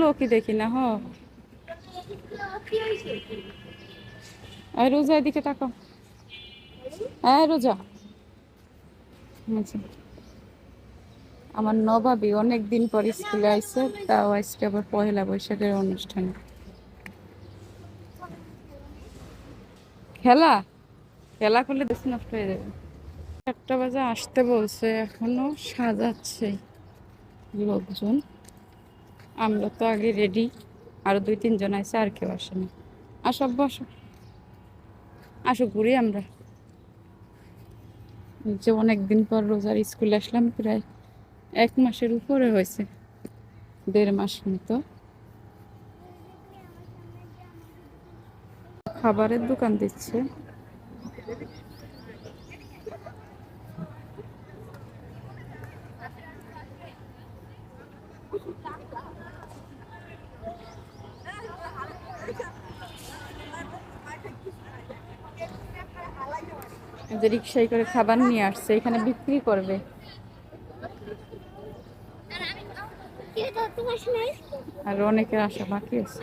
লোকই দেখি না হ। রোজা এদিকে তাকাও। রোজা, আচ্ছা। আমার নবাবী অনেকদিন পর স্কুলে আইছে, তাও আজকে আবার পহেলা বৈশাখের অনুষ্ঠান। খেলা খেলা করলে বেশি নষ্ট হয়ে যাবে। 4টা বাজে আসতে বলছে, এখনো সাজাচ্ছে লোকজন। আমরা তো আগে রেডি, আরো 2-3 জন আছে, আর কেউ আসেনি। আসো বসো, আসো ঘুরি আমরা। যে অনেকদিন পর রোজার স্কুলে আসলাম, প্রায় 1 মাসের উপরে হয়েছে, 1.5 মাস মতো। খাবারের দোকান দিচ্ছে। যে রিক্সায় করে খাবার নিয়ে আসছে, এখানে বিক্রি করবে। আর অনেকের আশা বাকি আছে।